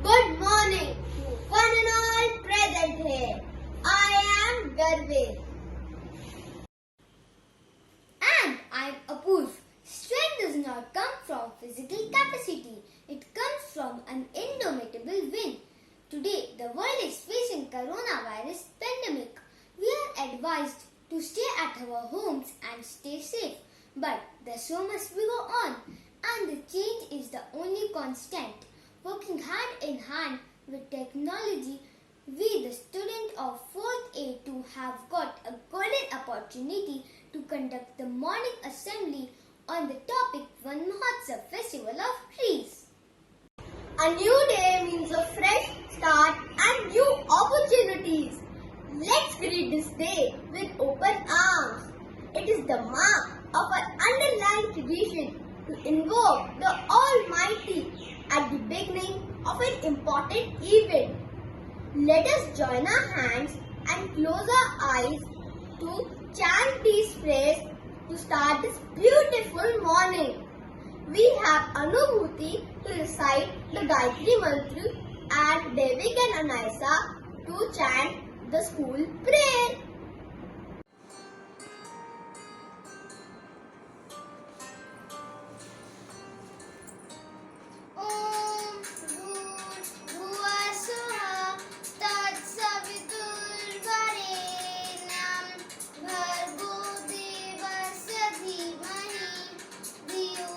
Good morning to one and all present here. I am Garve. And I'm Apurv. Strength does not come from physical capacity. It comes from an indomitable will. Today, the world is facing coronavirus pandemic. We are advised to stay at our homes and stay safe. But the show must go on, and the change is the only constant. Working hand in hand with technology, we, the students of 4th A2, have got a golden opportunity to conduct the morning assembly on the topic Van Mahotsav Festival of Trees. A new day means a fresh start and new opportunities. Let's greet this day with open arms. It is the mark of our underlying tradition to invoke the Almighty at the beginning of an important event. Let us join our hands and close our eyes to chant these prayers to start this beautiful morning. We have Anubhuti to recite the Gayatri Mantra and Devik and Anaisa to chant the school prayer. Om Bhurbhuvah Swaha Tatsaviturnvarenyam Bhargo Devasya Dhimahi Dhiyo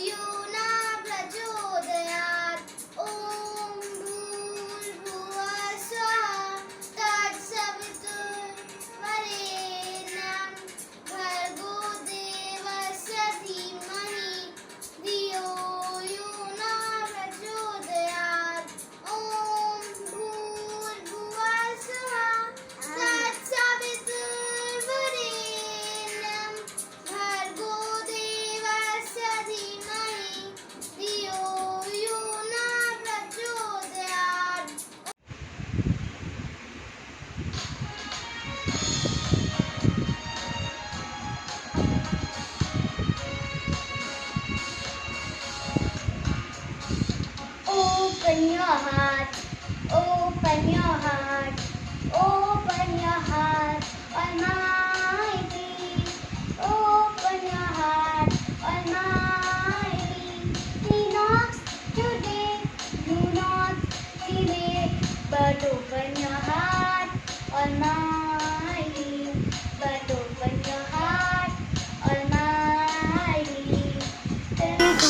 Yo Na Prachodayat. Om Bhurbhuvah Swaha Tatsaviturnvarenyam Bhargo Devasya Dhimahi Dhiyo Yo Na Prachodayat. Om Bhurbhuvah Swaha Tatsaviturnvarenyam Bhargo Devasya Dhimahi Dhiyo Yo Na Prachodayat. Open your heart, open your heart, open your heart, Almighty. Open your heart, Almighty. He knocks today, do not delay, but open your heart, Almighty. But open your heart, Almighty. Into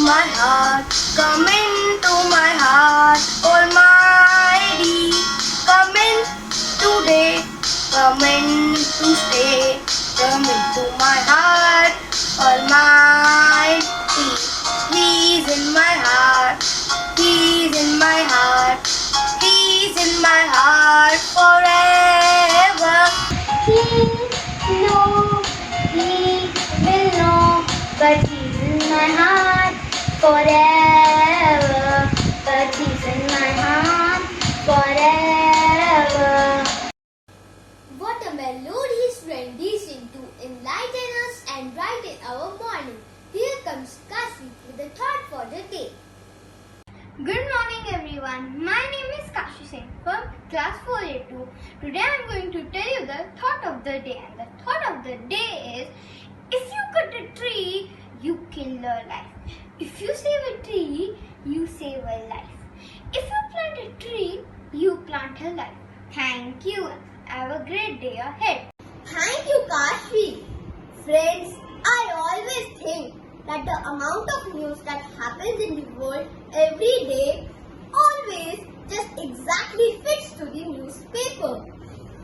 my heart, come into my heart, Almighty. Come in today, come in to stay, come into my heart, Almighty. He's in my heart, He's in my heart, He's in my heart forever. He know, he will know, but he's in my heart forever. But he's in my heart forever. What a melodious rendition to enlighten us and brighten our morning. Here comes Kashi with a thought for the day. Good morning everyone. My name is Kashi Singh from class 4A2. Today I am going to tell you the thought of the day. And the thought of the day is, if you cut a tree, you kill a life. If you save a tree, you save a life. If you plant a tree, you plant a life. Thank you. Have a great day ahead. Thank you, Kashi. Friends, I always think that the amount of news that happens in the world every day always just exactly fits to the newspaper.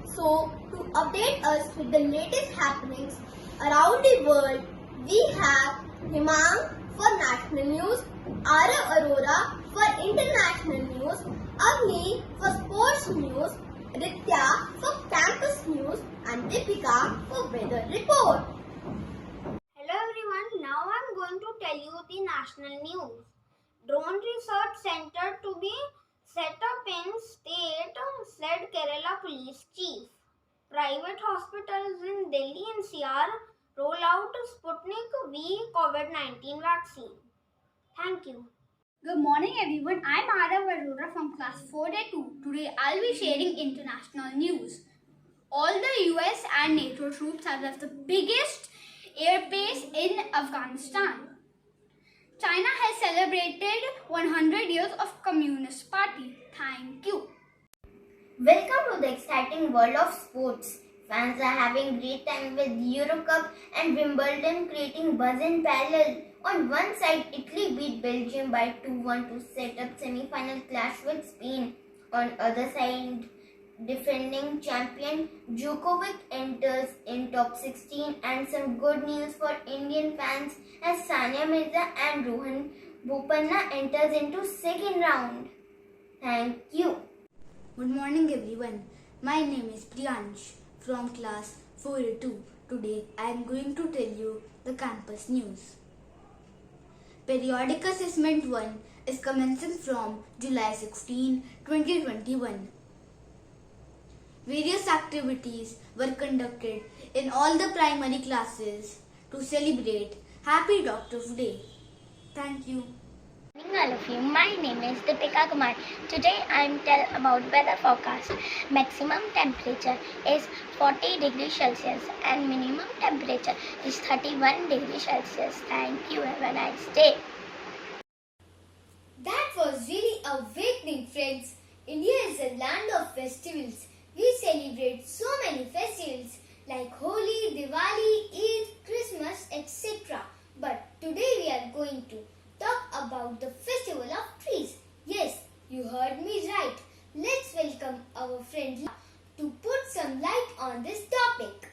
So, to update us with the latest happenings around the world, we have Himang for national news, Arav Arora for international news, Agni for sports news, Ritya for campus news, and Deepika for weather report. Hello everyone, now I am going to tell you the national news. Drone research center to be set up in state, said Kerala police chief. Private hospitals in Delhi NCR roll out Sputnik V COVID-19 vaccine. Thank you. Good morning everyone, I'm Arav Arora from class 4A2. Today I'll be sharing international news. All the US and NATO troops have left the biggest air base in Afghanistan. China has celebrated 100 years of Communist Party. Thank you. Welcome to the exciting world of sports. Fans are having great time with Euro Cup and Wimbledon creating buzz in parallel. On one side, Italy beat Belgium by 2-1 to set up semi-final clash with Spain. On other side, defending champion Djokovic enters in top 16, and some good news for Indian fans as Sania Mirza and Rohan Bopanna enters into second round. Thank you. Good morning everyone. My name is Priyansh from class 4A2. Today I am going to tell you the campus news. Periodic Assessment 1 is commencing from July 16, 2021. Various activities were conducted in all the primary classes to celebrate Happy Doctors Day. Thank you. Good morning all of you. My name is Deepika Kumar. Today I am tell about weather forecast. Maximum temperature is 40 degrees Celsius and minimum temperature is 31 degrees Celsius. Thank you. Have a nice day. That was really awakening, friends. India is a land of festivals. We celebrate so many festivals like Holi, Diwali, Eid, Christmas, etc. But today we are going to talk about the festival of trees. Yes, you heard me right. Let's welcome our friend to put some light on this topic.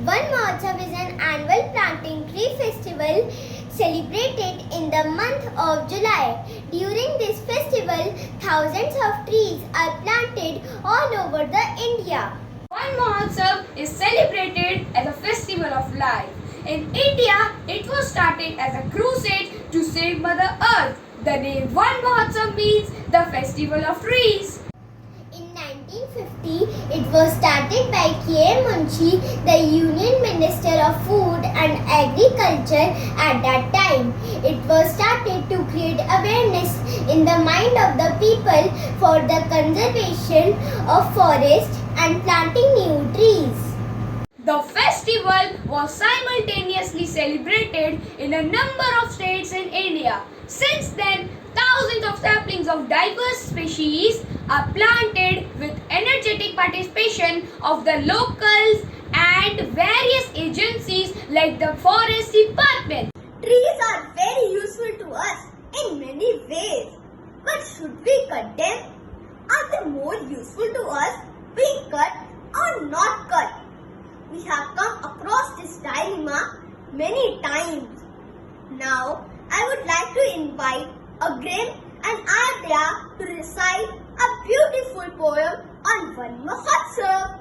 Van Mahotsav is an annual planting tree festival celebrated in the month of July. During this festival, thousands of trees are planted all over the India. Van Mahotsav is celebrated as a festival of life. In India, it was started as a crusade to save Mother Earth. The name Van Mahotsav means the festival of trees. In 1950, it was started by K.M. Munshi, the Union Minister of Food and Agriculture at that time. It was started to create awareness in the mind of the people for the conservation of forest and planting new trees. The festival was simultaneously celebrated in a number of states in India. Since then, thousands of saplings of diverse species are planted with energetic participation of the locals and various agencies like the Forest Department. Trees are very useful to us in many ways. But should we cut them? Are they more useful to us being cut or not cut? We have come across this dilemma many times. Now, I would like to invite Agrim and Adya to recite a beautiful poem on Van Mahotsav.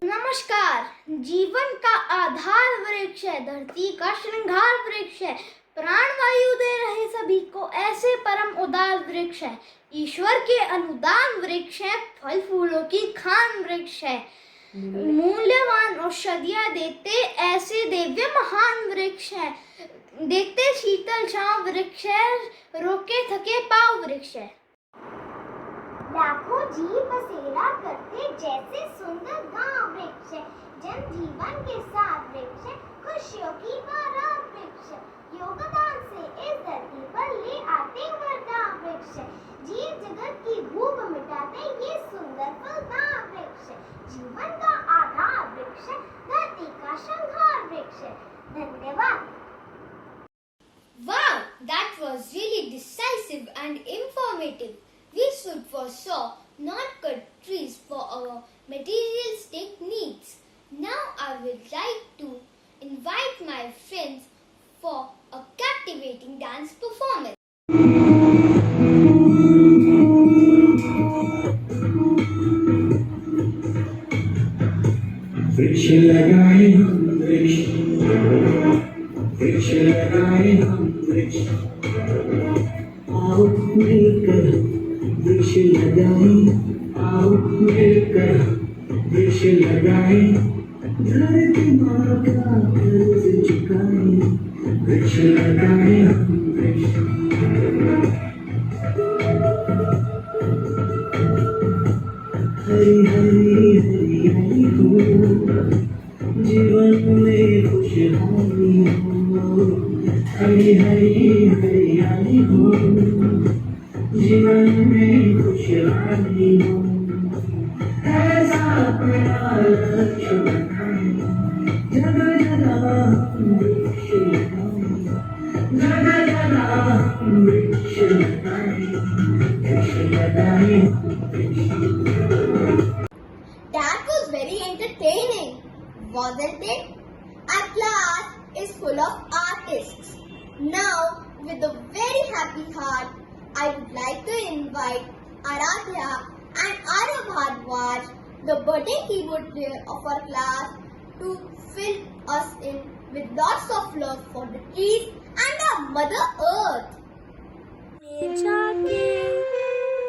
नमस्कार। जीवन का आधार वृक्ष है, धरती का श्रृंगार वृक्ष है, प्राण वायु दे रहे सभी को ऐसे परम उदार वृक्ष है, ईश्वर के अनुदान वृक्ष है, फल फूलों की खान वृक्ष है, मूल्यवान औषधियाँ देते ऐसे दिव्य महान वृक्ष है, देखते शीतल छांव वृक्ष है, रोके थके पाव वृक्ष है। लाखों जीव बसेरा करते जैसे सुंदर गांव वृक्ष है, जन जीवन के साथ वृक्ष है, खुशियों की बारात वृक्ष है, योगदान से इस धरती पर ले आते वरदान वृक्ष है, जीव जगत की भूख मिटाते ये सुंदर फलदार वृक्ष है, जीवन का आधार वृक्ष है, धरती का श्रृंगार वृक्ष है। धन्यवाद। Wow, that was really decisive and informative. We should foresaw not cut trees for our materialistic needs. Now I would like to invite my friends for a captivating dance performance. वृक्ष लगाए हम वृक्ष, वृक्ष लगाए हम वृक्ष, आओ मिलकर वृक्ष लगाए, आओ मिलकर वृक्ष लगाए, धरती माँ का कर्ज चुकाए, वृक्ष लगाए हम वृक्ष। जीवन में खुशहाली हो, हरी हरी हरियाली हो, जीवन में खुशहाली हो, ऐसा अपना लक्ष्य बनाए, जगह जगह हम वृक्ष लगाए, जगह जगह हम वृक्ष लगाए, वृक्ष लगाए, That was very entertaining, wasn't it? Our class is full of artists. Now, with a very happy heart, I would like to invite Aradhya and Arav Bhardwaj, the budding keyboard player of our class, to fill us in with lots of love for the trees and our Mother Earth. जाके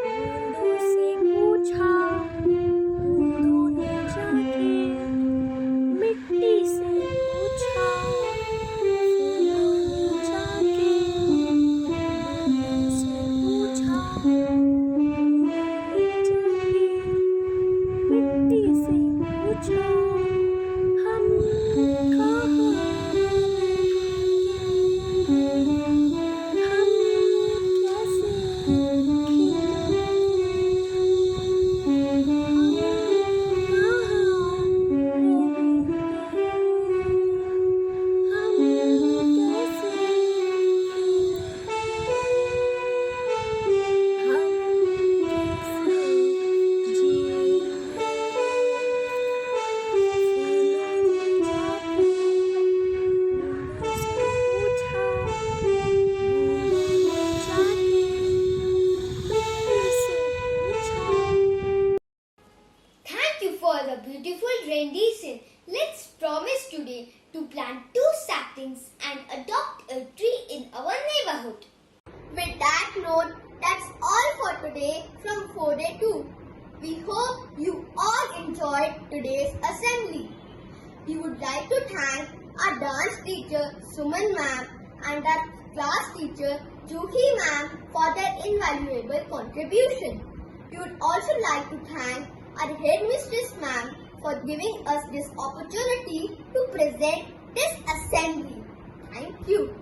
बूंदों से पूछा, बूंदों ने जाके मिट्टी से पूछा, फूलों ने जाके बूंदों से पूछा, बूंदों ने जाके मिट्टी से पूछा, हम कहाँ Thank you for the beautiful rendition. Let's promise today to plant 2 saplings and adopt a tree in our neighborhood. With that note, that's all for today from 4day 2. We hope you all enjoyed today's assembly. We would like to thank our dance teacher Suman ma'am and our class teacher Juhi ma'am for their invaluable contribution. We would also like to thank our headmistress ma'am for giving us this opportunity to present this assembly. Thank you.